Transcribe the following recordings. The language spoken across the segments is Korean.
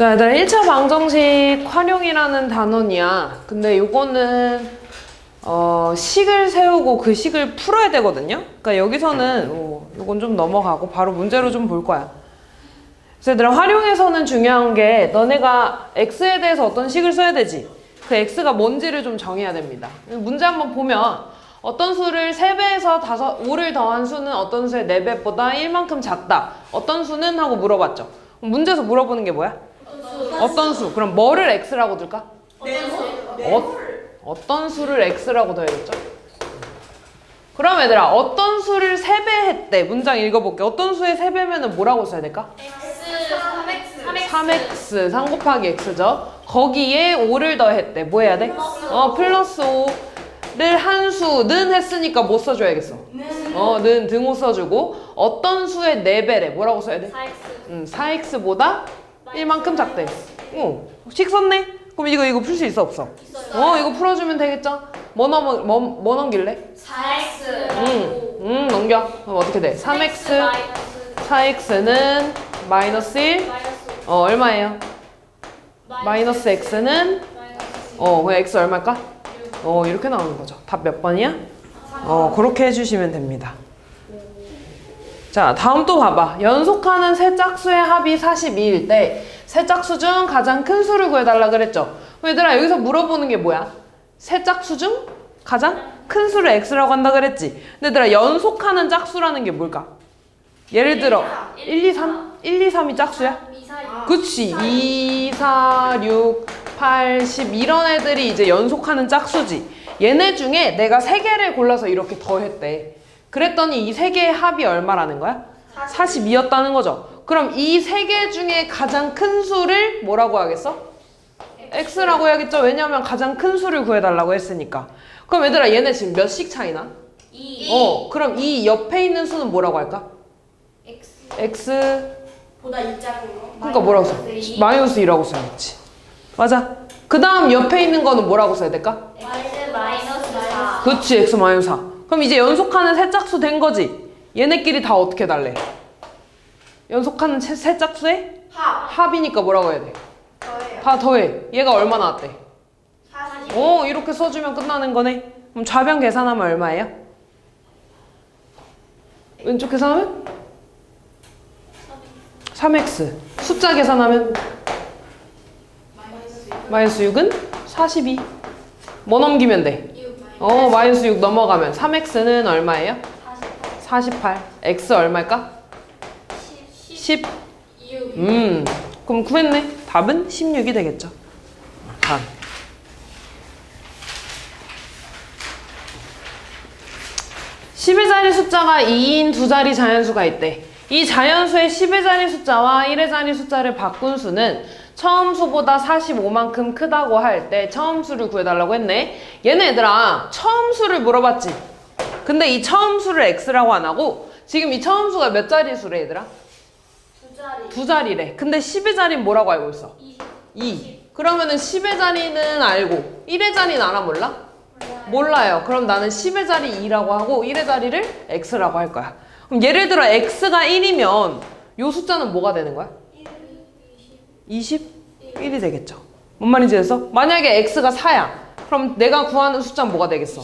자, 얘들아 1차 방정식 활용이라는 단원이야. 근데 요거는 식을 세우고 그 식을 풀어야 되거든요. 그러니까 여기서는 요건 좀 넘어가고 바로 문제로 좀 볼 거야. 그래서 얘들아 활용에서는 중요한 게 너네가 x에 대해서 어떤 식을 써야 되지. 그 x가 뭔지를 좀 정해야 됩니다. 문제 한번 보면 어떤 수를 3배에서 5를 더한 수는 어떤 수의 4배보다 1만큼 작다. 어떤 수는? 하고 물어봤죠. 문제에서 물어보는 게 뭐야? 어떤 수. 그럼 뭐를 x라고 둘까? 어떤 수를 x라고 둬야겠죠? 그럼 얘들아 어떤 수를 3배 했대. 문장 읽어볼게. 어떤 수의 3배면은 뭐라고 써야 될까? 3x 3 곱하기 x죠. 거기에 5를 더했대. 뭐 해야 돼? 플러스 5를 한 수는 했으니까 뭐 써줘야겠어? 는 등호 써주고 어떤 수의 4배래. 뭐라고 써야 돼? 4x 4x보다 1만큼 작대. 식 썼네? 그럼 이거 풀 수 있어 없어? 이거 풀어주면 되겠죠? 뭐 넘길래? 4x 넘겨. 그럼 어떻게 돼? 3x 4x는 마이너스 1 얼마예요? 마이너스 x는 그냥 x 얼마일까? 이렇게 나오는 거죠. 답 몇 번이야? 그렇게 해주시면 됩니다. 자, 다음 또 봐봐. 연속하는 세 짝수의 합이 42일 때 세 짝수 중 가장 큰 수를 구해달라 그랬죠. 얘들아 여기서 물어보는 게 뭐야? 세 짝수 중 가장 큰 수를 x라고 한다 그랬지. 근데 얘들아 연속하는 짝수라는 게 뭘까? 예를 들어 1, 2, 3? 1, 2, 3이 짝수야? 그치. 2, 4, 6, 8, 10 이런 애들이 이제 연속하는 짝수지. 얘네 중에 내가 3개를 골라서 이렇게 더했대. 그랬더니 이 3개의 합이 얼마라는 거야? 42였다는 거죠. 그럼 이 3개 중에 가장 큰 수를 뭐라고 하겠어? x라고 해야겠죠. 왜냐하면 가장 큰 수를 구해달라고 했으니까. 그럼 얘들아 얘네 지금 몇씩 차이나? 2 그럼 이 옆에 있는 수는 뭐라고 할까? x 보다 2 작은 거. 그러니까 뭐라고 써? 마이너스 2라고 써야겠지. 맞아. 그 다음 옆에 있는 거는 뭐라고 써야 될까? x 마이너스 4. 그치. x 마이너스 4. 그럼 이제 연속하는 세 짝수 된 거지. 얘네끼리 다 어떻게 달래? 연속하는 세 짝수의 합이니까 뭐라고 해야 돼? 더해요. 다 더해. 얘가 얼마 나왔대? 40. 이렇게 써주면 끝나는 거네. 그럼 좌변 계산하면 얼마예요? 왼쪽 계산하면? 3x. 숫자 계산하면? 마이너스 6은 42. 뭐 넘기면 돼? 마이너스 6 넘어가면 3x는 얼마예요? 48. x 얼마일까? 10. 그럼 구했네. 답은 16이 되겠죠. 다음. 10의 자리 숫자가 2인 두 자리 자연수가 있대. 이 자연수의 10의 자리 숫자와 1의 자리 숫자를 바꾼 수는 처음 수보다 45만큼 크다고 할 때 처음 수를 구해달라고 했네. 얘네들아 처음 수를 물어봤지. 근데 이 처음 수를 x라고 안 하고 지금 이 처음 수가 몇 자리 수래 얘들아? 두 자리래. 근데 10의 자리는 뭐라고 알고 있어? 2. 그러면은 10의 자리는 알고 1의 자리는 알아 몰라? 몰라요. 그럼 나는 10의 자리 2라고 하고 1의 자리를 x라고 할 거야. 그럼 예를 들어 x가 1이면 이 숫자는 뭐가 되는 거야? 21이 되겠죠. 뭔 말인지 알았어? 만약에 x가 4야. 그럼 내가 구하는 숫자는 뭐가 되겠어?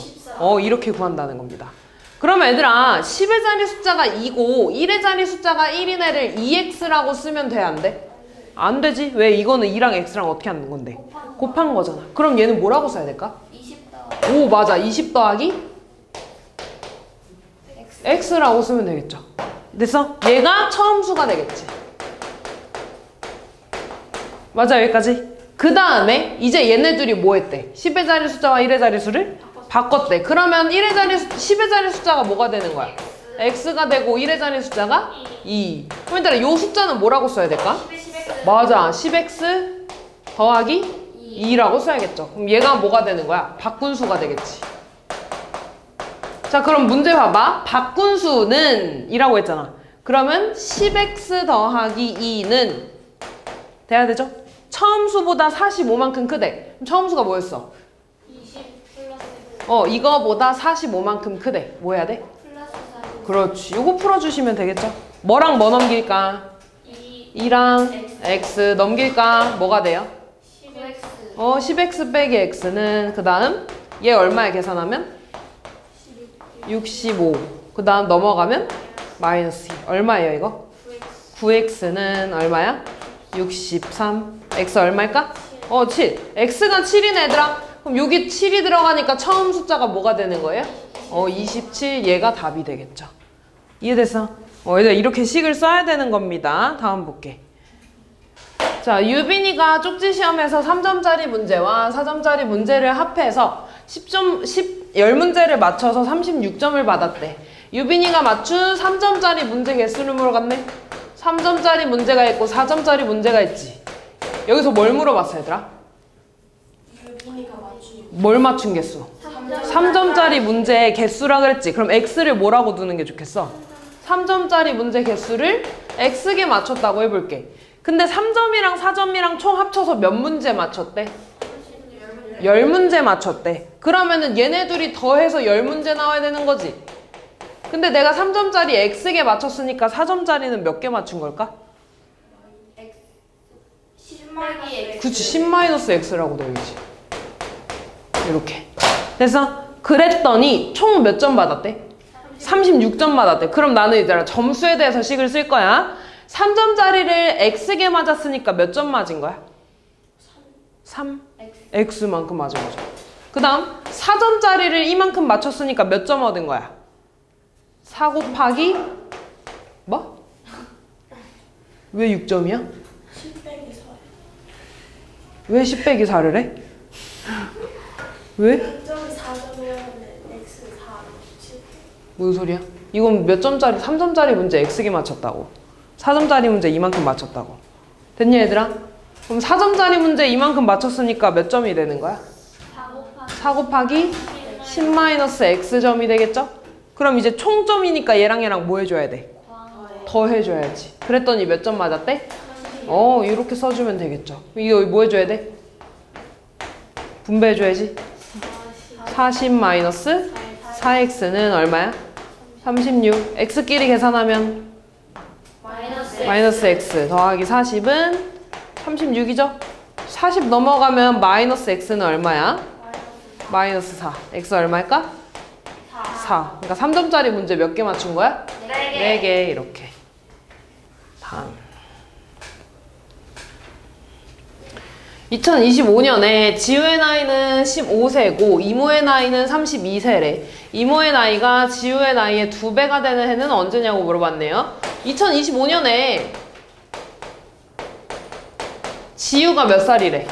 이렇게 구한다는 겁니다. 그러면 얘들아 10의 자리 숫자가 2고 1의 자리 숫자가 1인 애를 2x라고 쓰면 돼? 안 돼? 안 되지. 왜? 이거는 2랑 x랑 어떻게 하는 건데? 곱한 거잖아. 그럼 얘는 뭐라고 써야 될까? 20 더하기. 오 맞아. 20 더하기 x라고 쓰면 되겠죠. 됐어? 얘가 처음 수가 되겠지. 맞아. 여기까지. 그 다음에 이제 얘네들이 뭐 했대? 10의 자리 숫자와 1의 자리 수를 바꿨대. 그러면 10의 자리 숫자가 뭐가 되는 거야? x가 되고 1의 자리 숫자가 2. 그럼 얘들아 이 숫자는 뭐라고 써야 될까? 10x. 맞아. 10x 더하기 2라고 써야겠죠. 그럼 얘가 뭐가 되는 거야? 바꾼 수가 되겠지. 자, 그럼 문제 봐봐. 바꾼 수는 이라고 했잖아. 그러면 10x 더하기 2는 돼야 되죠? 처음 수보다 45만큼 크대. 그럼 처음 수가 뭐였어? 20 플러스. 이거보다 45만큼 크대. 뭐 해야 돼? 플러스 40. 그렇지. 요거 풀어주시면 되겠죠? 뭐랑 뭐 넘길까? 2 2랑 x 넘길까? 뭐가 돼요? 10x 10x 빼기 x는 그 다음 얘 얼마에 계산하면? 65. 그 다음 넘어가면 마이너스 2. 얼마예요 이거? 9x는 얼마야? 63. x 얼마일까? 7. x가 7이네 얘들아. 그럼 여기 7이 들어가니까 처음 숫자가 뭐가 되는 거예요? 27. 얘가 답이 되겠죠. 이해됐어? 얘들아 이렇게 식을 써야 되는 겁니다. 다음 볼게. 자, 유빈이가 쪽지 시험에서 3점짜리 문제와 4점짜리 문제를 합해서 10문제를 맞춰서 36점을 받았대. 유빈이가 맞춘 3점짜리 문제 개수를 물어봤네. 3점짜리 문제가 있고 4점짜리 문제가 있지. 여기서 뭘 물어봤어 얘들아? 뭘 맞춘 개수? 3점짜리 문제의 개수라 그랬지. 그럼 x를 뭐라고 두는 게 좋겠어? 3점짜리 문제 개수를 x게 맞췄다고 해볼게. 근데 3점이랑 4점이랑 총 합쳐서 몇 문제 맞췄대? 10문제 맞췄대. 그러면은 얘네 둘이 더해서 10문제 나와야 되는 거지. 근데 내가 3점짜리 x게 맞췄으니까 4점짜리는 몇 개 맞춘 걸까? 10 그치, 10-x라고 되어있지. 이렇게. 됐어? 그랬더니 총 몇 점 받았대? 36점 받았대. 그럼 나는 이제 점수에 대해서 식을 쓸 거야. 3점짜리를 x게 맞았으니까 몇 점 맞은 거야? 3? x만큼 맞은 거죠. 그 다음 4점짜리를 이만큼 맞췄으니까 몇 점 얻은 거야? 4 곱하기 뭐? 왜 6점이야? 10 빼기 4 왜 10 빼기 4를 해? 왜? 0.4점이면 x 4 무슨 소리야? 이건 몇 점짜리? 3점짜리 문제 x게 맞췄다고. 4점짜리 문제 이만큼 맞췄다고. 됐냐 얘들아? 그럼 4점짜리 문제 이만큼 맞췄으니까 몇 점이 되는 거야? 4 곱하기 10-x점이 되겠죠? 그럼 이제 총점이니까 얘랑 뭐 해줘야 돼? 더 해줘야지. 그랬더니 몇 점 맞았대? 이렇게 써주면 되겠죠. 이거 뭐 해줘야 돼? 분배해줘야지. 40-4x는 얼마야? 36. x끼리 계산하면 마이너스 x 더하기 40은 36이죠? 40 넘어가면 마이너스 x는 얼마야? 마이너스 4. x 얼마일까? 4. 그러니까 3점짜리 문제 몇 개 맞춘 거야? 4개. 이렇게. 다음. 2025년에 지우의 나이는 15세고 이모의 나이는 32세래. 이모의 나이가 지우의 나이의 2배가 되는 해는 언제냐고 물어봤네요. 2025년에 지우가 몇 살이래?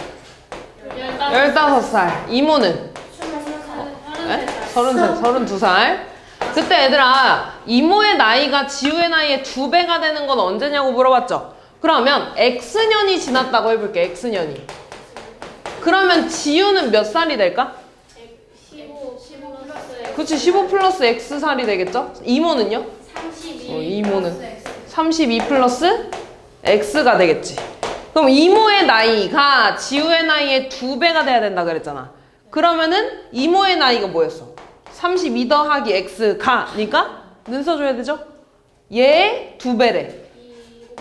15살. 이모는? 32살. 그때 얘들아 이모의 나이가 지우의 나이의 2배가 되는 건 언제냐고 물어봤죠? 그러면 X년이 지났다고 해볼게. X년이. 그러면 지우는 몇 살이 될까? 15 플러스 그치, 15 플러스 X살이 되겠죠? 이모는요? 32 이모는 32 플러스 X가 되겠지. 그럼 이모의 나이가 지우의 나이의 2배가 돼야 된다 그랬잖아. 그러면은 이모의 나이가 뭐였어? 32 더하기 X가니까 는 써줘야 되죠? 얘의 2배래.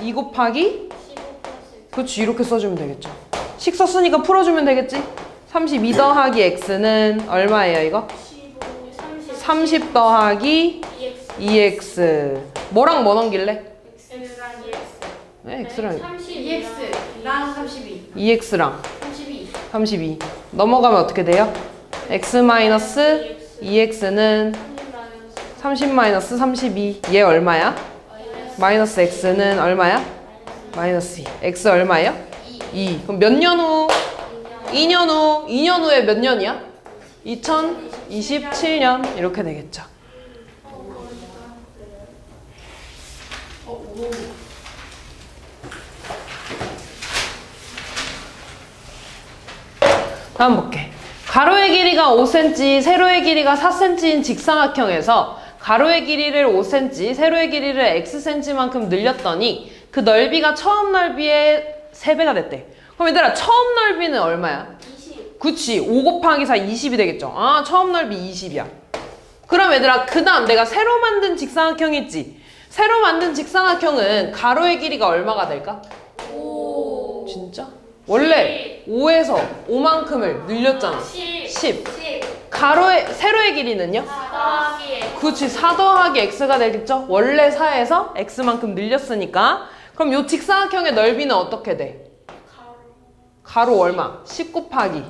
2 곱하기 15 플러스 그렇지, 이렇게 써주면 되겠죠. 식 썼으니까 풀어주면 되겠지? 32 더하기 x는 얼마예요 이거? 15 30 더하기 2x 뭐랑 뭐 넘길래? x랑 2x 네, x랑 2x랑 32 2x랑 32 32 넘어가면 어떻게 돼요? x 마이너스 2x는 30 마이너스 32 얘 얼마야? 마이너스 x는 얼마야? 마이너스 2 x 얼마예요? 2. 그럼 몇 년 후? 2년 후. 2년 후에 몇 년이야? 2027년 이렇게 되겠죠. 다음 볼게. 가로의 길이가 5cm, 세로의 길이가 4cm인 직사각형에서 가로의 길이를 5cm, 세로의 길이를 xcm만큼 늘렸더니 그 넓이가 처음 넓이의 3배가 됐대. 그럼 얘들아 처음 넓이는 얼마야? 20 그치, 5 곱하기 4 20이 되겠죠. 처음 넓이 20이야. 그럼 얘들아 그 다음 내가 새로 만든 직사각형 있지? 새로 만든 직사각형은 가로의 길이가 얼마가 될까? 오. 진짜? 원래 5에서 5만큼을 늘렸잖아. 10. 10. 가로의 세로의 길이는요? 4더하기 그렇지. 4 더하기 x가 되겠죠? 원래 4에서 x만큼 늘렸으니까. 그럼 요 직사각형의 넓이는 어떻게 돼? 가로 얼마? 10 곱하기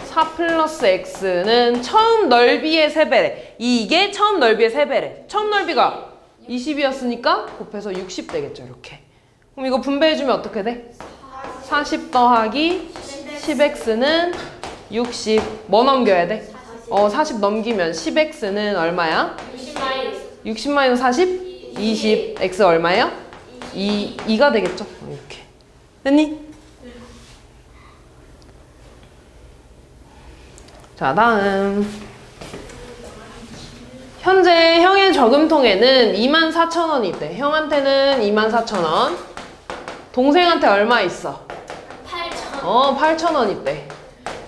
4 플러스 x는 처음 넓이의 3배래. 이게 처음 넓이의 3배래. 처음 넓이가 20이었으니까 곱해서 60 되겠죠, 이렇게. 그럼 이거 분배해주면 어떻게 돼? 40 더하기 10x는 60. 뭐 넘겨야 돼? 40 넘기면 10x는 얼마야? 60 마이너스 40? 20. x 얼마야? 2가 되겠죠? 이렇게. 됐니? 자, 다음. 현재 형의 저금통에는 24,000원이 있대. 형한테는 24,000원. 동생한테 얼마 있어? 8,000원. 8,000원 있대.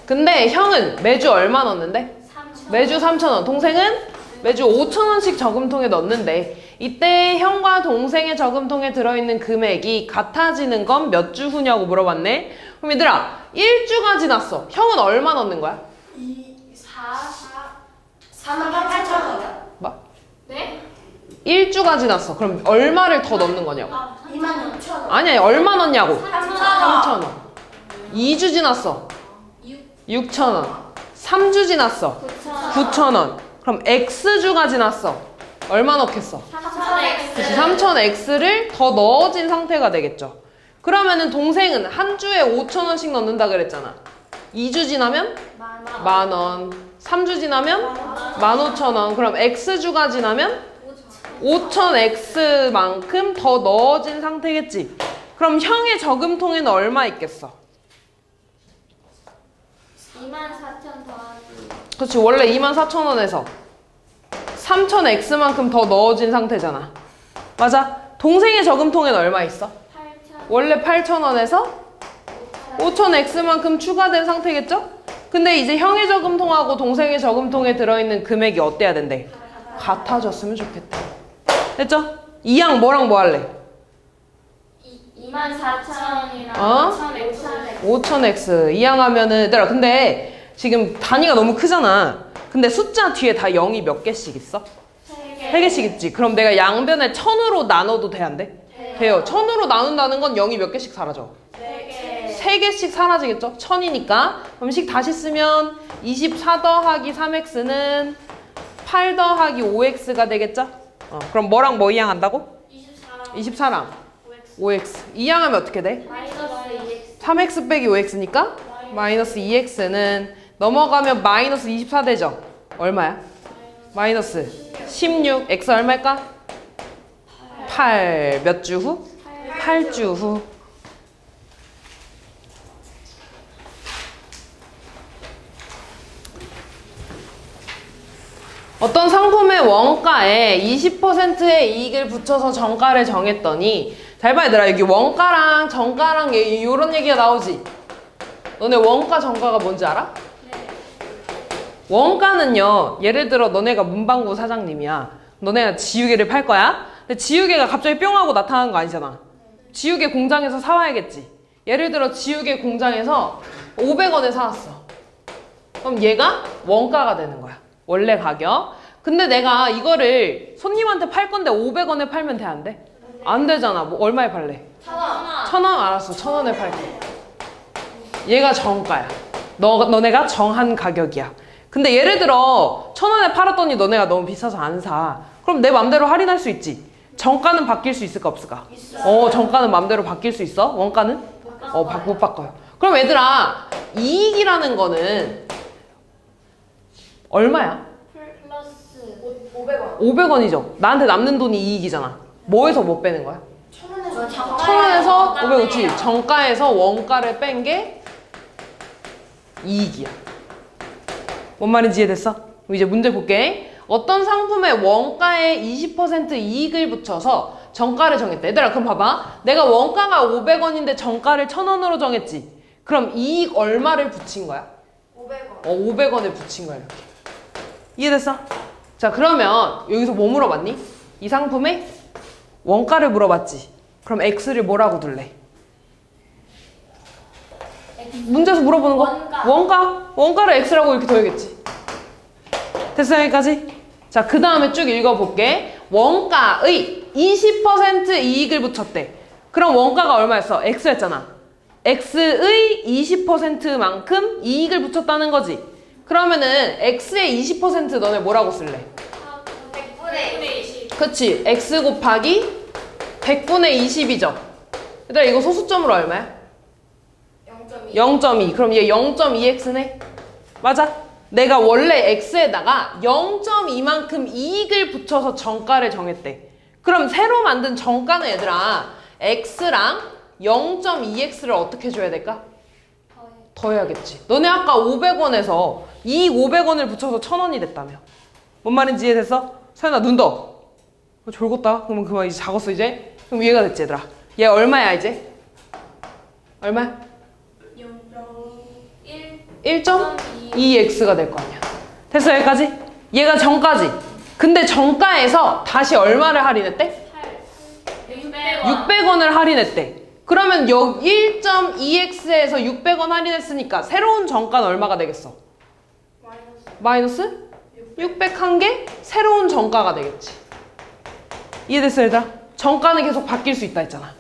근데 형은 매주 얼마 넣는데? 3,000원. 매주 3,000원. 동생은 매주 5,000원씩 저금통에 넣는데 이때 형과 동생의 저금통에 들어있는 금액이 같아지는 건 몇 주 후냐고 물어봤네. 그럼 얘들아, 1주가 지났어. 형은 얼마 넣는 거야? 48,000원. 뭐? 네? 1주가 지났어. 그럼 얼마를 더 넣는 거냐고? 26,000원. 아니야, 얼마 넣냐고? 3,000원. 3,000원. 2주 지났어. 6,000원. 3주 지났어. 9,000원. 그럼 X주가 지났어. 얼마 넣겠어? 3,000X. 3,000X를 더 넣어진 상태가 되겠죠. 그러면은 동생은 한 주에 5,000원씩 넣는다 그랬잖아. 2주 지나면 10,000원. 3주 지나면 15,000원. 그럼 X주가 지나면 5,000X만큼 더 넣어진 상태겠지. 그럼 형의 저금통에는 얼마 있겠어? 24,000 더하기. 그렇지. 원래 24,000원에서 3,000X만큼 더 넣어진 상태잖아. 맞아. 동생의 저금통에는 얼마 있어? 8,000. 원래 8,000원에서 5,000X만큼 추가된 상태겠죠? 근데 이제 형의 저금통하고 동생의 저금통에 들어있는 금액이 어때야 된대? 같아졌으면 좋겠다. 됐죠? 이 양 뭐랑 뭐 할래? 24,000원이랑 어? 5,000X. 5,000X. 이 양 하면은, 얘들아, 근데 지금 단위가 너무 크잖아. 근데 숫자 뒤에 다 0이 몇 개씩 있어? 3개씩 있지. 그럼 내가 양변에 1,000으로 나눠도 돼, 안 돼? 돼요. 1,000으로 나눈다는 건 0이 몇 개씩 사라져? 3개씩 사라지겠죠? 1,000이니까. 그럼 식 다시 쓰면 24 더하기 3x는 8 더하기 5x가 되겠죠? 그럼 뭐랑 뭐 이항 한다고? 24랑 5x. 이항하면 어떻게 돼? 마이너스 3x 빼기 5x니까 마이너스 2x는 넘어가면 마이너스 24 되죠? 얼마야? 마이너스 16. x 얼마일까? 8. 몇 주 후? 8주 후. 어떤 상품의 원가에 20%의 이익을 붙여서 정가를 정했더니, 잘 봐 얘들아, 여기 원가랑 정가랑 이런 얘기가 나오지? 너네 원가 정가가 뭔지 알아? 원가는요, 예를 들어 너네가 문방구 사장님이야. 너네가 지우개를 팔 거야? 근데 지우개가 갑자기 뿅 하고 나타나는 거 아니잖아. 지우개 공장에서 사와야겠지. 예를 들어 지우개 공장에서 500원에 사왔어. 그럼 얘가 원가가 되는 거야. 원래 가격. 근데 내가 이거를 손님한테 팔 건데 500원에 팔면 돼, 안 돼? 안 되잖아. 뭐 얼마에 팔래? 1,000원. 1,000원? 알았어. 1,000원에 팔게. 얘가 정가야. 너네가 정한 가격이야. 근데 예를 들어 1,000원에 팔았더니 너네가 너무 비싸서 안 사. 그럼 내 맘대로 할인할 수 있지. 정가는 바뀔 수 있을까 없을까? 정가는 맘대로 바뀔 수 있어. 원가는? 못 바꿔요. 그럼 얘들아, 이익이라는 거는 얼마야? 플러스 500원이죠. 나한테 남는 돈이 이익이잖아. 뭐에서 못 빼는 거야? 1,000원에서 500원치. 정가에서 원가를 뺀 게 이익이야. 뭔 말인지 이해됐어? 그럼 이제 문제 볼게. 어떤 상품의 원가에 20% 이익을 붙여서 정가를 정했다. 얘들아, 그럼 봐봐. 내가 원가가 500원인데 정가를 1,000원으로 정했지. 그럼 이익 얼마를 붙인 거야? 500원. 500원을 붙인 거야, 이렇게. 이해됐어? 자, 그러면 여기서 뭐 물어봤니? 이 상품의 원가를 물어봤지. 그럼 x를 뭐라고 둘래? 문제에서 물어보는 거? 원가를 x라고 이렇게 더해야겠지. 됐어, 여기까지? 자, 그 다음에 쭉 읽어볼게. 원가의 20% 이익을 붙였대. 그럼 원가가 얼마였어? x였잖아. x의 20%만큼 이익을 붙였다는 거지. 그러면은 x의 20% 너네 뭐라고 쓸래? 100분의 20. 그치? x 곱하기 100분의 20이죠. 얘들아, 이거 소수점으로 얼마야? 0.2. 0.2. 그럼 얘 0.2x네? 맞아? 내가 원래 x에다가 0.2만큼 이익을 붙여서 정가를 정했대. 그럼 새로 만든 정가는 얘들아, x랑 0.2x를 어떻게 줘야 될까? 더해야겠지. 너네 아까 500원에서 이익 500원을 붙여서 1000원이 됐다며. 뭔 말인지 이해됐어? 서연아, 눈 떠. 졸궜다. 그러면 그만 이제 작았어 이제? 그럼 이해가 됐지 얘들아? 얘 얼마야 이제? 얼마야? 1.2x가 될 거 아니야. 됐어, 여기까지? 얘가 정가지. 근데 정가에서 다시 얼마를 할인했대? 600원을 할인했대. 그러면 여기 1.2x에서 600원 할인했으니까 새로운 정가는 얼마가 되겠어? 마이너스? 601개? 새로운 정가가 되겠지. 이해됐어, 얘들아? 정가는 계속 바뀔 수 있다 했잖아.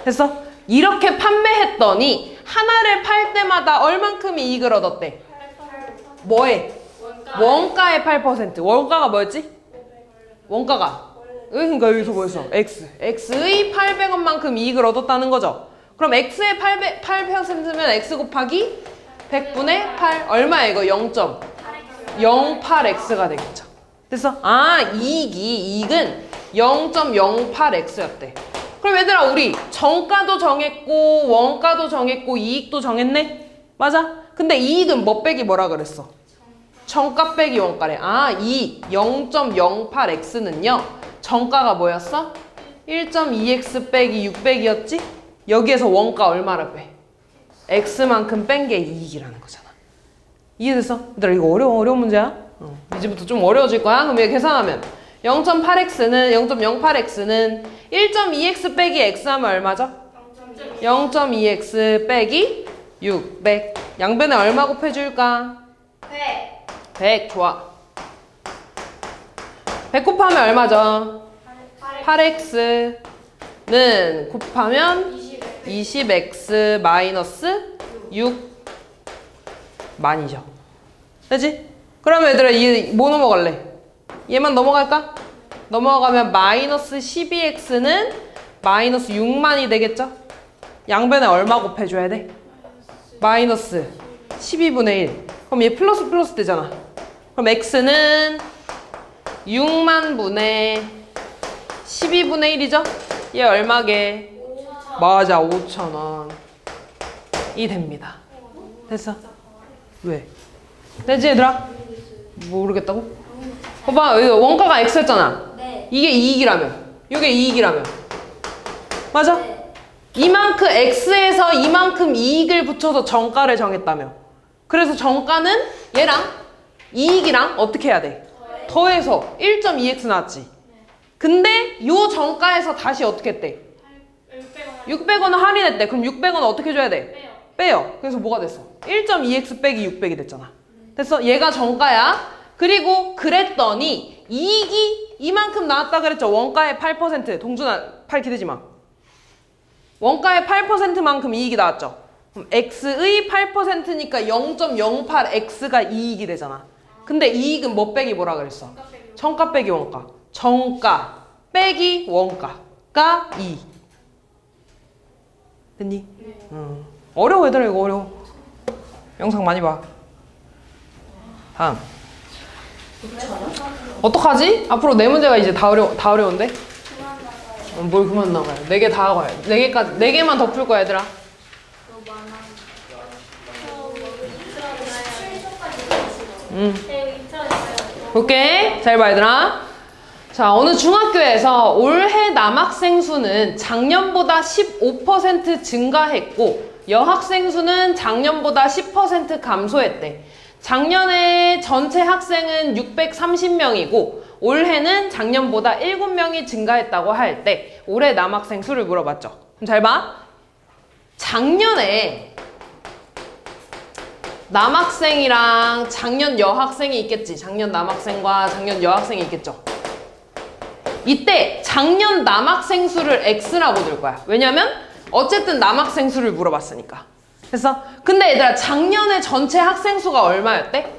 됐어? 이렇게 판매했더니 하나를 팔 때마다 얼만큼 이익을 얻었대? 뭐에? 원가의 8%. 원가가 뭐였지? 원가가. 그러니까 여기서 뭐였어? x. x의 800원만큼 이익을 얻었다는 거죠. 그럼 x의 8%면 x 곱하기 100분의 8. 얼마야 이거? 0.08x가 되겠죠. 됐어? 아, 이익은 0.08x였대. 그럼 얘들아, 우리 정가도 정했고 원가도 정했고 이익도 정했네? 맞아? 근데 이익은 뭐 빼기 뭐라 그랬어? 정가 빼기 원가래. 아, 이익 0.08x는요 정가가 뭐였어? 1.2x 빼기 600이었지? 여기에서 원가 얼마를 빼? x만큼 뺀 게 이익이라는 거잖아. 이해됐어? 얘들아, 이거 어려운 문제야? 이제부터 좀 어려워질 거야. 그럼 얘 계산하면 0.08x는 1.2x 빼기 x 하면 얼마죠? 0.2x 빼기 600. 양변에 얼마 곱해줄까? 100. 좋아. 100 곱하면 얼마죠? 8x는 곱하면 20x 마이너스 6만이죠. 되지? 그러면 얘들아, 뭐 넘어갈래? 얘만 넘어갈까? 넘어가면 마이너스 12x는 마이너스 6만이 되겠죠? 양변에 얼마 곱해줘야 돼? 마이너스 12분의 1. 그럼 얘 플러스 되잖아. 그럼 x는 6만 분의 12분의 1이죠? 얘 얼마게? 맞아, 5,000원 이 됩니다. 됐어? 왜? 되지 얘들아? 모르겠다고? 봐봐, 원가가 x였잖아. 네. 이게 이익이라며. 이게 이익이라며. 맞아? 이만큼 x에서 이만큼 이익을 붙여서 정가를 정했다며. 그래서 정가는 얘랑 이익이랑 어떻게 해야 돼? 더해서 1.2x 나왔지. 근데 요 정가에서 다시 어떻게 했대? 600원을 할인했대. 그럼 600원은 어떻게 줘야 돼? 빼요. 그래서 뭐가 됐어? 1.2x 빼기 600이 됐잖아. 됐어? 얘가 정가야. 그리고 그랬더니 이익이 이만큼 나왔다 그랬죠? 원가의 8%. 동준아, 팔 기대지 마. 원가의 8%만큼 이익이 나왔죠? 그럼 x의 8%니까 0.08x가 이익이 되잖아. 근데 이익은 뭐 빼기 뭐라 그랬어? 정가 빼기 원가. 정가 빼기 원가가 2. 됐니? 어려워 얘들아, 이거 어려워. 영상 많이 봐. 다음. 어떡하지? 앞으로 네 문제가 이제 다 어려운데? 뭘 그만 나가요. 4개 다 하고 와요. 4개까지, 4개만 더 풀 거야, 얘들아. 볼게. 잘 봐, 얘들아. 자, 어느 중학교에서 올해 남학생 수는 작년보다 15% 증가했고 여학생 수는 작년보다 10% 감소했대. 작년에 전체 학생은 630명이고 올해는 작년보다 7명이 증가했다고 할 때 올해 남학생 수를 물어봤죠. 그럼 잘 봐. 작년에 남학생이랑 작년 여학생이 있겠지. 작년 남학생과 작년 여학생이 있겠죠. 이때 작년 남학생 수를 X라고 둘 거야. 왜냐면 어쨌든 남학생 수를 물어봤으니까. 그래서 근데 얘들아 작년에 전체 학생 수가 얼마였대?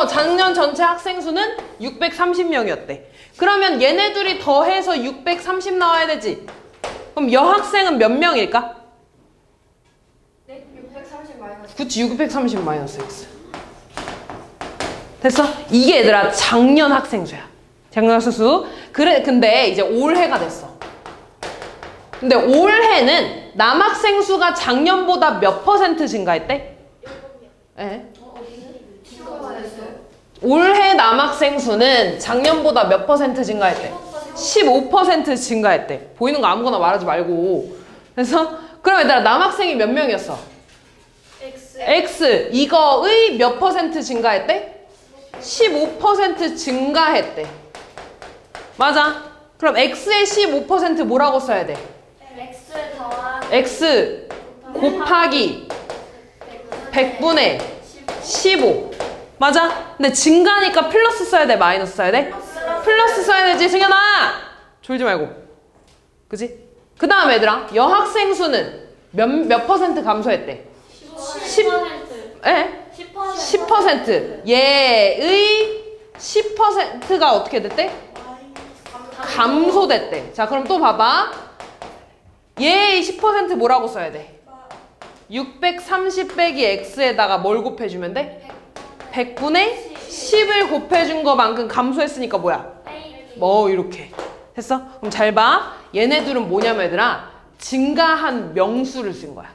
작년 전체 학생 수는 630명이었대. 그러면 얘네들이 더해서 630 나와야 되지. 그럼 여학생은 몇 명일까? 네? 630 마이너스. 그치, 630 마이너스 X. 됐어? 이게 얘들아 작년 학생 수야. 작년 학생 수. 그래, 근데 이제 올해가 됐어. 근데 올해는 남학생 수가 작년보다 몇 % 증가했대? 7명. 예. 추가가 됐어요? 올해 남학생 수는 작년보다 몇 % 증가했대? 15% 증가했대. 보이는 거 아무거나 말하지 말고. 그래서 그럼 얘들아 남학생이 몇 명이었어? X. X 이거의 몇 % 증가했대? 15% 증가했대. 맞아. 그럼 X의 15% 뭐라고 써야 돼? X에 더한 X 곱하기 100분의 15. 맞아? 근데 증가니까 플러스 써야 돼? 마이너스 써야 돼? 플러스 써야 되지, 승현아! 졸지 말고. 그지? 그 다음에 얘들아, 여학생 수는 몇 % 감소했대? 10%. 에? 10%. 10%. 얘의 10%가 어떻게 됐대? 감소됐대. 자, 그럼 또 봐봐. 얘의 10% 뭐라고 써야 돼? 630 빼기 X에다가 뭘 곱해주면 돼? 100분의 10을 곱해준 거만큼 감소했으니까 뭐야? 뭐 이렇게 됐어? 그럼 잘 봐. 얘네들은 뭐냐면 얘들아 증가한 명수를 쓴 거야.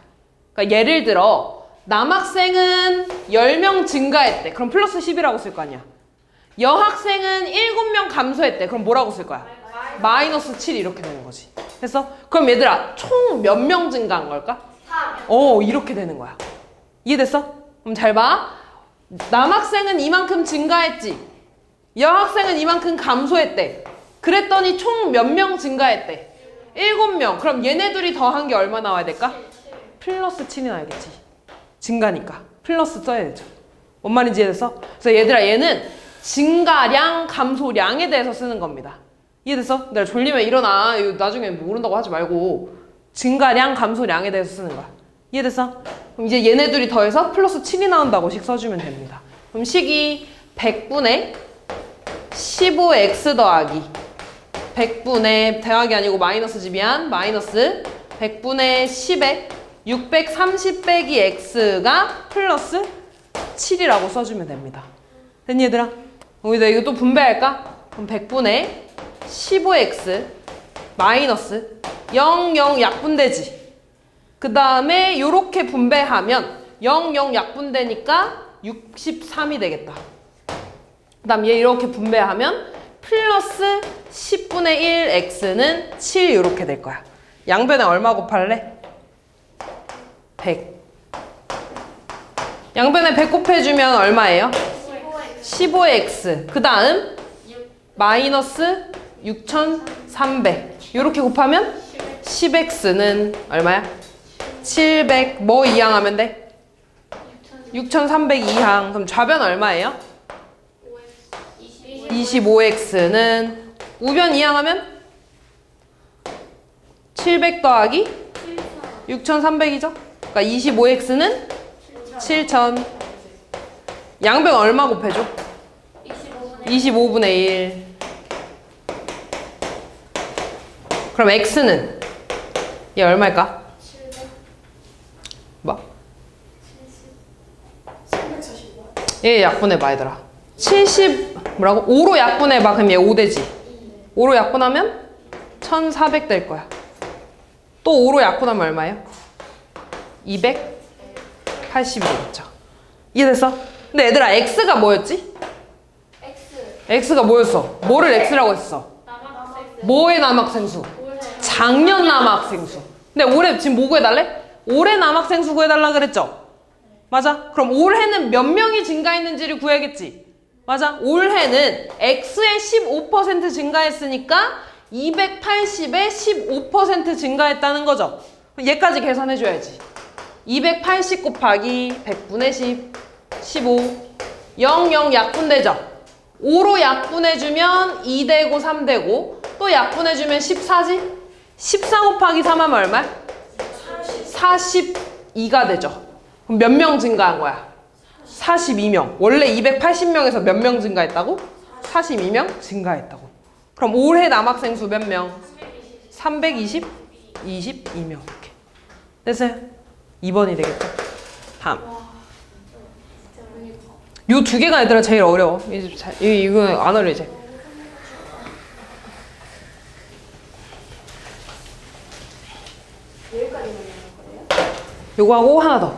그러니까 예를 들어 남학생은 10명 증가했대. 그럼 플러스 10이라고 쓸 거 아니야. 여학생은 7명 감소했대. 그럼 뭐라고 쓸 거야? 마이너스 7 이렇게 되는 거지. 됐어? 그럼 얘들아 총 몇 명 증가한 걸까? 3. 이렇게 되는 거야. 이해됐어? 그럼 잘 봐. 남학생은 이만큼 증가했지. 여학생은 이만큼 감소했대. 그랬더니 총 몇 명 증가했대? 7명. 그럼 얘네들이 더한 게 얼마 나와야 될까? 플러스 7이 나야겠지. 증가니까. 플러스 써야 되죠. 뭔 말인지 이해됐어? 그래서 얘들아 얘는 증가량, 감소량에 대해서 쓰는 겁니다. 이해됐어? 내가 졸리면 일어나. 이거 나중에 모른다고 하지 말고 증가량, 감소량에 대해서 쓰는 거야. 이해됐어? 그럼 이제 얘네들이 더해서 플러스 7이 나온다고 식 써주면 됩니다. 그럼 식이 100분의 15x 더하기 100분의 대학이 아니고 마이너스지 미안. 마이너스 100분의 10에 630 빼기 x가 플러스 7이라고 써주면 됩니다. 됐니 얘들아? 여기다 이거 또 분배할까? 그럼 100분의 15x 마이너스 0, 0 약분되지. 그 다음에 요렇게 분배하면 0, 0 약분되니까 63이 되겠다. 그 다음 얘 이렇게 분배하면 플러스 10분의 1 x는 7 이렇게 될 거야. 양변에 얼마 곱할래? 100. 양변에 100 곱해주면 얼마예요? 15x. 그 다음 마이너스 6300. 이렇게 곱하면 10x는 얼마야? 700. 뭐 이항하면 돼? 6300 이항. 그럼 좌변 얼마예요? 25x는 우변 이항하면 700 더하기 6300이죠? 그러니까 25x는 7000. 양변 얼마 곱해줘? 25분의 1. 그럼 x는 얘 얼마일까? 700. 뭐? 345. 얘 약분해봐 얘들아. 70 뭐라고? 5로 약분해봐. 그럼 얘 5되지. 5로 약분하면 1400 될 거야. 또 5로 약분하면 얼마예요? 280이 되겠죠. 이해됐어? 근데 얘들아 x가 뭐였지? x가 뭐였어? 뭐를 x라고 했어? 뭐의 남학생 수? 작년 남학생 수. 근데 올해 지금 뭐 구해달래? 올해 남학생 수 구해달라 그랬죠? 맞아? 그럼 올해는 몇 명이 증가했는지를 구해야겠지? 맞아. 올해는 x의 15% 증가했으니까 280에 15% 증가했다는 거죠. 얘까지 계산해줘야지. 280 곱하기 100분의 10, 15. 0, 0 약분되죠? 5로 약분해주면 2 되고 3 되고 또 약분해주면 14지? 14 곱하기 3 하면 얼마? 42가 되죠. 그럼 몇 명 증가한 거야? 42명. 원래 280명에서 몇 명 증가했다고? 42명 증가했다고. 그럼 올해 남학생 수 몇 명? 320? 22명. 이렇게. 됐어요? 2번이 되겠죠? 다음. 요 두 개가 얘들아 제일 어려워. 이거 안 어려 이제. 요거 하고 하나 더.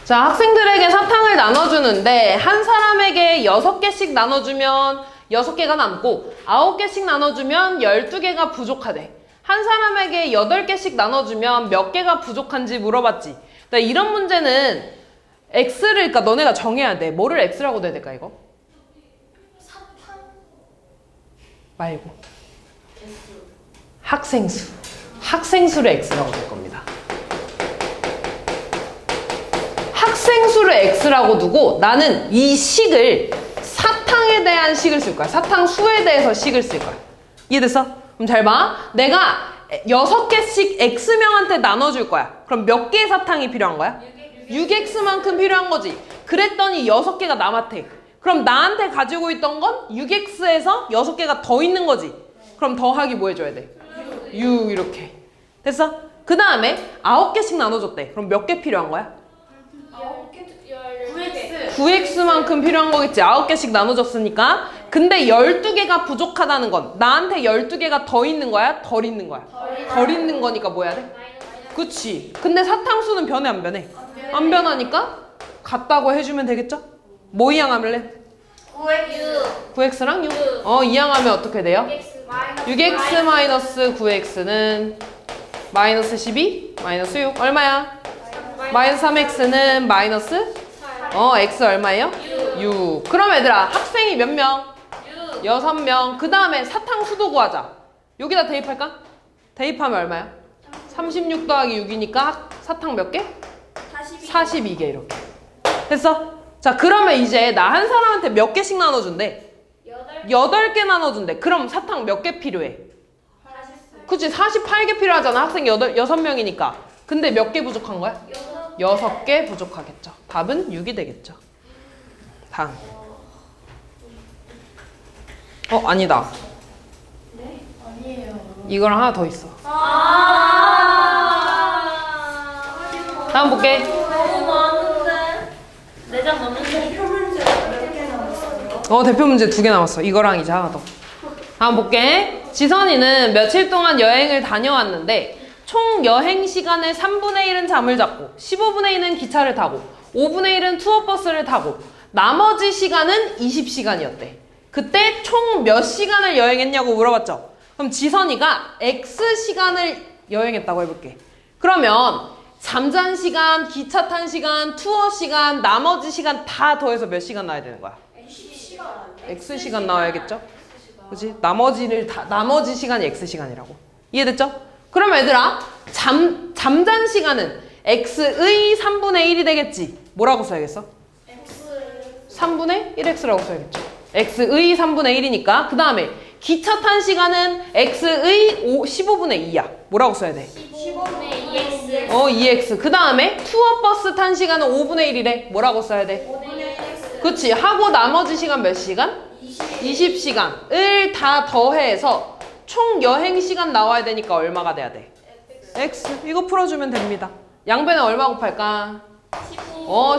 자, 학생들에게 사탕을 나눠주는데 한 사람에게 6개씩 나눠주면 6개가 남고 9개씩 나눠주면 12개가 부족하대. 한 사람에게 8개씩 나눠주면 몇 개가 부족한지 물어봤지. 그러니까 이런 문제는 x를 그러니까 너네가 정해야 돼. 뭐를 x라고 돼야 될까 이거? 사탕 말고 학생수. 학생수를 x라고 될 겁니다. 학생수를 x라고 두고 나는 이 식을 사탕에 대한 식을 쓸 거야. 사탕 수에 대해서 식을 쓸 거야. 이해됐어? 그럼 잘 봐. 내가 6개씩 x명한테 나눠줄 거야. 그럼 몇 개의 사탕이 필요한 거야? 6x만큼 필요한 거지. 그랬더니 6개가 남았대. 그럼 나한테 가지고 있던 건 6x에서 6개가 더 있는 거지. 그럼 더하기 뭐 해줘야 돼? 6 이렇게. 됐어? 그 다음에 9개씩 나눠줬대. 그럼 몇 개 필요한 거야? 9x만큼 필요한 거겠지. 9개씩 나눠줬으니까. 근데 12개가 부족하다는 건 나한테 12개가 더 있는 거야? 덜 있는 거야? 덜 있는 거니까 뭐 해야 돼? 그치. 근데 사탕수는 변해 안 변해? 안 변하니까 같다고 해주면 되겠죠? 뭐 이항하면 9x랑 6. 이항하면 어떻게 돼요? 6x 마이너스 9x는 마이너스 12 마이너스 6 얼마야? 마이너스 3x는 마이너스 x 얼마예요? 6. 그럼 얘들아 학생이 몇 명? 6명. 그 다음에 사탕 수도 구하자. 여기다 대입할까? 대입하면 얼마야? 36 더하기 6이니까 사탕 몇 개? 42개 이렇게. 됐어? 자 그러면 이제 나 한 사람한테 몇 개씩 나눠준대? 8개 나눠준대. 그럼 사탕 몇 개 필요해? 그치 48개 필요하잖아. 학생 6명이니까. 근데 몇 개 부족한 거야? 6개 부족하겠죠. 답은 6이 되겠죠. 다음. 아니다. 네? 아니에요. 이거랑 하나 더 있어. 다음 볼게. 너무 많은데. 4장 넘는데. 대표 문제 몇개 남았어요? 대표 문제 2개 남았어. 이거랑 이제 하나 더. 다음 볼게. 지선이는 며칠 동안 여행을 다녀왔는데 총 여행 시간의 3분의 1은 잠을 잤고 15분의 1은 기차를 타고 5분의 1은 투어버스를 타고 나머지 시간은 20시간이었대. 그때 총 몇 시간을 여행했냐고 물어봤죠. 그럼 지선이가 X시간을 여행했다고 해볼게. 그러면 잠잔 시간, 기차 탄 시간, 투어 시간, 나머지 시간 다 더해서 몇 시간 나와야 되는 거야? X시간 나와야겠죠? 그치? 나머지 시간이 X시간이라고. 이해됐죠? 그럼 얘들아, 잠잔 시간은 X의 3분의 1이 되겠지? 뭐라고 써야겠어? 3분의 1X라고 써야겠죠? X의 3분의 1이니까. 그 다음에 기차 탄 시간은 X의 15분의 2야. 뭐라고 써야 돼? 15분의 2x. 2X. 그 다음에 투어버스 탄 시간은 5분의 1이래. 뭐라고 써야 돼? 5분의 1x. 그치. 하고 나머지 시간 몇 시간? 20시간을 다 더해서 총 여행 시간 나와야 되니까 얼마가 돼야 돼? X. 이거 풀어주면 됩니다. 양변에 얼마 곱할까?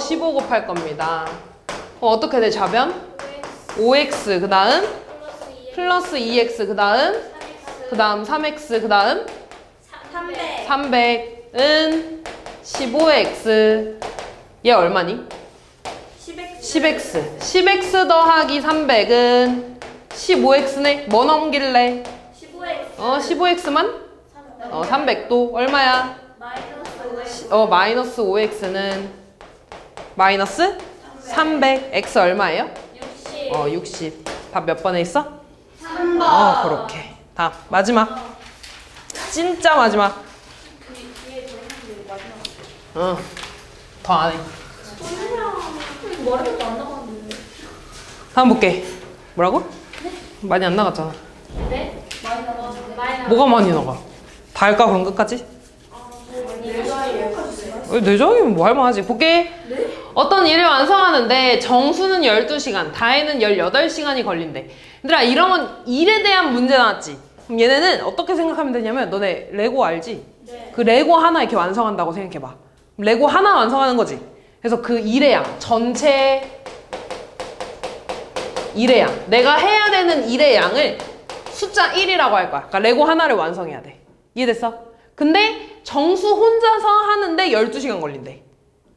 15 곱할 겁니다. 어떻게 돼, 좌변? 5X. 그 다음 플러스 2X. 그 다음 3X. 그 다음 300. 300은 15X. 얘 얼마니? 10x. 10X 더하기 300은 15X네? 뭐 넘길래? 15x. 15X만? 300도 얼마야? 마이너스 5x. 마이너스 5X는 마이너스 300. X 얼마예요? 60. 60. 답 몇 번에 있어? 3번. 그렇게. 다음 마지막. 진짜 마지막. 그 뒤에 들어있는데 마지막. 더 안 해. 머리도 안 나가는데. 다음 볼게. 뭐라고? 많이 안 나갔잖아. 네? 많이 나가는데. 많이 나가. 뭐가 많이 나가? 다 할까 그럼 끝까지? 내장이면 뭐 할만하지. 볼게. 어떤 일을 완성하는데 정수는 12시간, 다해는 18시간이 걸린대. 얘들아, 이런 일에 대한 문제 나왔지? 그럼 얘네는 어떻게 생각하면 되냐면, 너네 레고 알지? 네. 그 레고 하나 이렇게 완성한다고 생각해봐. 그럼 레고 하나 완성하는 거지. 그래서 그 일의 양, 전체 일의 양, 내가 해야 되는 일의 양을 숫자 1이라고 할 거야. 그러니까 레고 하나를 완성해야 돼. 이해됐어? 근데 정수 혼자서 하는데 12시간 걸린대.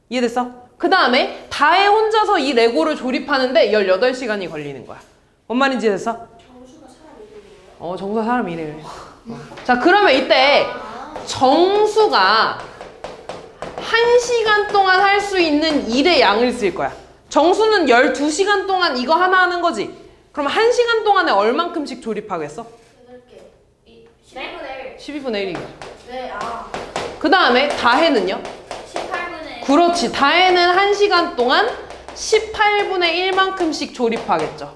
이해됐어? 그 다음에 다해 혼자서 이 레고를 조립하는데 18시간이 걸리는 거야. 뭔 말인지 이해됐어? 정수가 사람 이름이에요? 정수가 사람 이래요. 자, 그러면 이때 정수가 1시간 동안 할 수 있는 일의 양을 쓸 거야. 정수는 12시간 동안 이거 하나 하는 거지. 그럼 1시간 동안에 얼만큼씩 조립하겠어? 8개. 12분의 1. 12분의 1이겠죠. 네, 그 다음에 다해는요? 18분의 1. 그렇지. 다해는 1시간 동안 18분의 1만큼씩 조립하겠죠.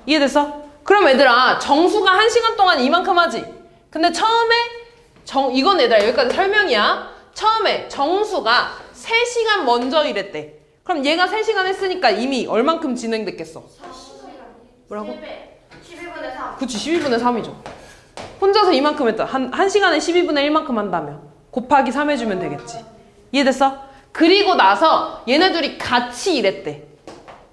이해됐어? 그럼 얘들아, 정수가 1시간 동안 이만큼 하지. 근데 처음에 이건 얘들아 여기까지 설명이야. 처음에 정수가 3시간 먼저 일했대. 그럼 얘가 3시간 했으니까 이미 얼만큼 진행됐겠어? 40시간. 뭐라고? 11분의 3. 그치, 12분의 3이죠. 혼자서 이만큼 했다. 한 시간에 12분의 1만큼 한다며. 곱하기 3 해주면 되겠지. 이해됐어? 그리고 나서 얘네 둘이 같이 일했대.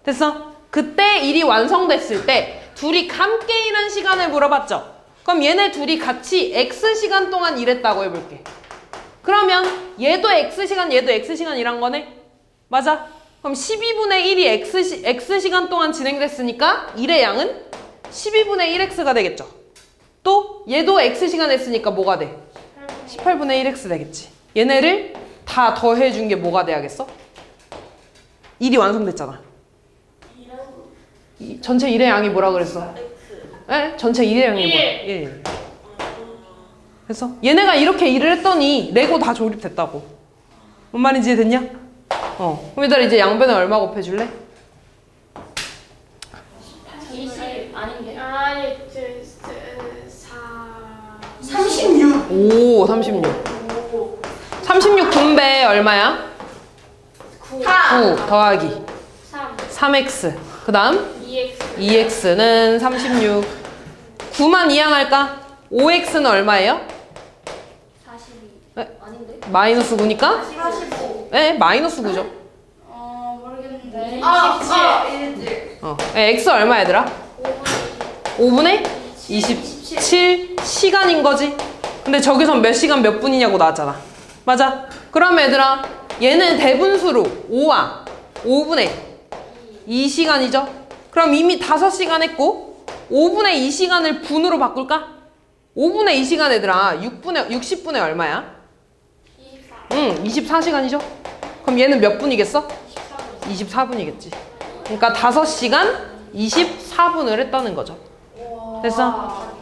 됐어? 그때 일이 완성됐을 때 둘이 함께 일한 시간을 물어봤죠? 그럼 얘네 둘이 같이 X시간 동안 일했다고 해볼게. 그러면 얘도 X시간, 얘도 X시간 일한 거네? 맞아? 그럼 12분의 1이 X시간 동안 진행됐으니까 일의 양은 12분의 1X가 되겠죠? 또 얘도 X시간 했으니까 뭐가 돼? 18분의 1X 되겠지. 얘네를 다 더해준 게 뭐가 돼야겠어? 일이 완성됐잖아. 전체 일의 양이 뭐라 그랬어? 에? 전체 일의 양이 뭐야? 1. 그래서 얘네가 이렇게 일을 했더니 레고 다 조립됐다고. 뭔 말인지 이해됐냐? 그럼 얘들아 이제 양변에 얼마 곱해줄래? 20 아닌데? 아니, 36. 오, 36. 36 분배 얼마야? 9. 9 더하기 3. 3x. 그 다음 2x. 2x는 36. 9만 이항할까? 5x는 얼마예요? 42. 네. 아닌데? 마이너스 9니까? 45. 네, 마이너스 9죠. 모르겠는데. 27. x 얼마 얘들아? 5분의 27 시간인 거지. 근데 저기선 몇 시간 몇 분이냐고 나왔잖아. 맞아. 그럼 얘들아 얘는 대분수로 5와 5분의 2시간이죠. 그럼 이미 5시간 했고 5분의 2시간을 분으로 바꿀까? 5분의 2시간 얘들아 60분의 얼마야? 24. 24시간이죠. 그럼 얘는 몇 분이겠어? 24분이겠지. 그러니까 5시간 24분을 했다는 거죠. 됐어?